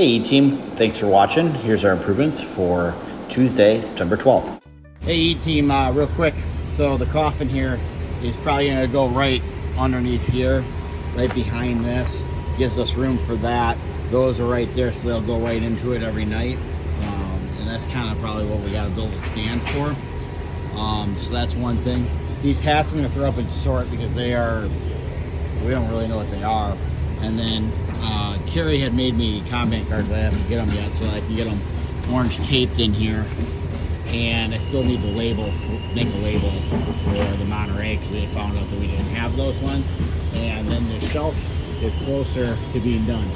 Hey E-Team, thanks for watching. Here's our improvements for Tuesday, September 12th. Hey E-Team, real quick. So the coffin here is probably gonna go right underneath here, right behind this. Gives us room for that. Those are right there, so they'll go right into it every night. And that's kind of probably what we gotta build a stand for. So that's one thing. These hats I'm gonna throw up and sort because we don't really know what they are. And then Carrie had made me comment cards, but I haven't get them yet, so I can get them orange taped in here. And I still need the label, make a label for the Monterey because they found out that we didn't have those ones. And then the shelf is closer to being done.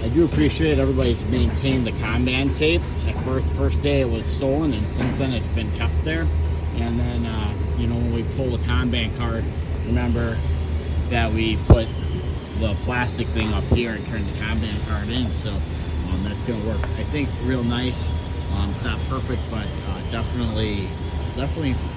I do appreciate everybody's maintained the Kanban tape. At first day it was stolen, and since then it's been kept there. And then, when we pull the Kanban card, remember that we put the plastic thing up here and turn the Kanban card in, so that's going to work, I think, real nice. It's not perfect, but definitely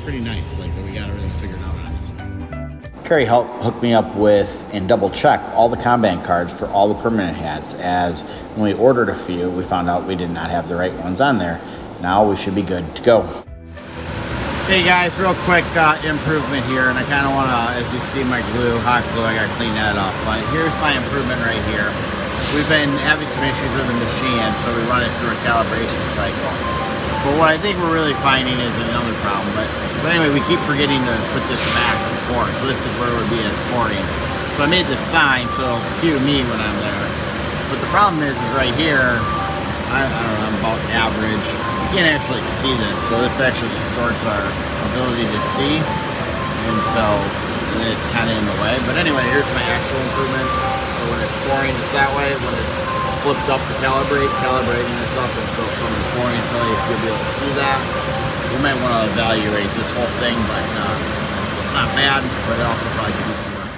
pretty nice. Like, we got everything figured out on this. Carrie helped hook me up with and double check all the Kanban cards for all the permanent hats, as when we ordered a few, we found out we did not have the right ones on there. Now we should be good to go. Hey guys, real quick improvement here, and I kind of want to, as you see my hot glue, I got to clean that up. But here's my improvement right here. We've been having some issues with the machine, so we run it through a calibration cycle. But what I think we're really finding is another problem. So anyway, we keep forgetting to put this back to pour. So this is where it would be as pouring. So I made this sign so it'll cue me when I'm there. But the problem is right here, I don't know, I'm about average. You can't actually see this, so this actually distorts our ability to see, and so it's kind of in the way. But anyway, here's my actual improvement. So when it's pouring, it's that way. When it's flipped up to calibrating this up, and so from the pouring place, you'll be able to see that. We might want to evaluate this whole thing, but it's not bad, but it also probably could do some work.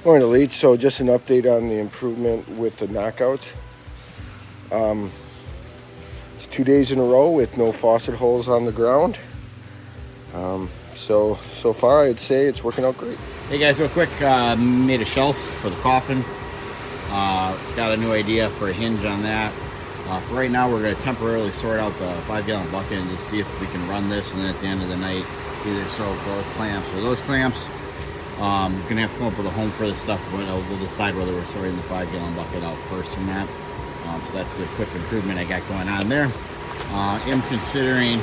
Morning, Elite. So just an update on the improvement with the knockouts. It's 2 days in a row with no faucet holes on the ground. So far I'd say it's working out great. Hey guys, real quick, made a shelf for the coffin. Got a new idea for a hinge on that. For right now, we're going to temporarily sort out the 5-gallon bucket and just see if we can run this, and then at the end of the night, either sew those clamps or those clamps. We're going to have to come up with a home for this stuff, but we'll decide whether we're sorting the 5-gallon bucket out first or not. So that's the quick improvement I got going on there. I'm considering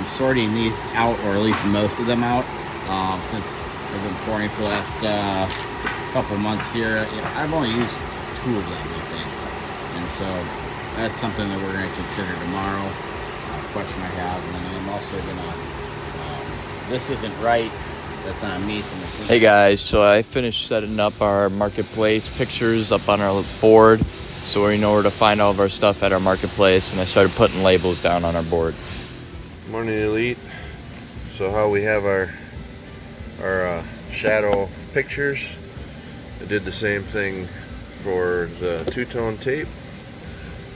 sorting these out, or at least most of them out, since I've been pouring for the last couple months here. I've only used 2 of them, I think, and so that's something that we're going to consider tomorrow. Question I have, and then I'm also gonna. This isn't right. That's on me. So hey guys, so I finished setting up our marketplace pictures up on our board, so we know where to find all of our stuff at our marketplace, and I started putting labels down on our board. Morning, Elite. So how we have our shadow pictures, I did the same thing for the two-tone tape,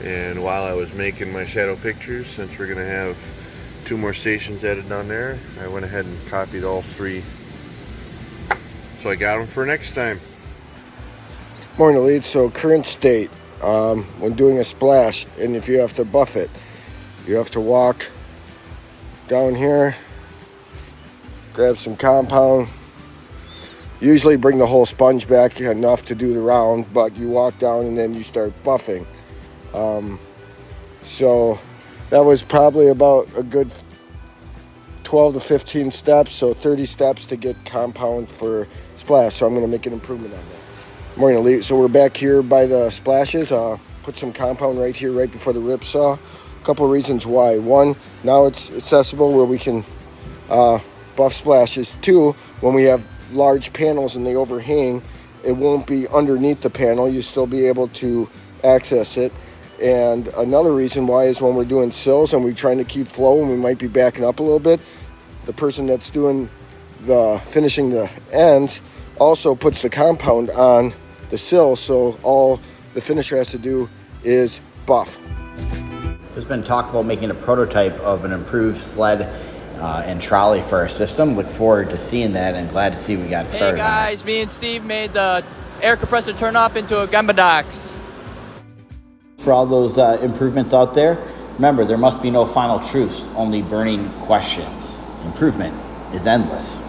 and while I was making my shadow pictures, since we're gonna have 2 more stations added down there, I went ahead and copied all 3, so I got them for next time. Morning, Elite. So current state, when doing a splash, and if you have to buff it, you have to walk down here, grab some compound, usually bring the whole sponge back enough to do the round, but you walk down and then you start buffing. So that was probably about a good 12 to 15 steps, so 30 steps to get compound for splash. So I'm going to make an improvement on that. Morning, Elite. So we're back here by the splashes. Put some compound right here, right before the rip saw. A couple of reasons why. 1, now it's accessible where we can buff splashes. 2, when we have large panels and they overhang, it won't be underneath the panel. You'll still be able to access it. And another reason why is when we're doing sills and we're trying to keep flow and we might be backing up a little bit, the person that's doing the finishing the ends also puts the compound on the sill, so all the finisher has to do is buff. There's been talk about making a prototype of an improved sled and trolley for our system. Look forward to seeing that, and glad to see we got started. Hey guys, me and Steve made the air compressor turn off into a Gemba Docs. For all those improvements out there, remember, there must be no final truths, only burning questions. Improvement is endless.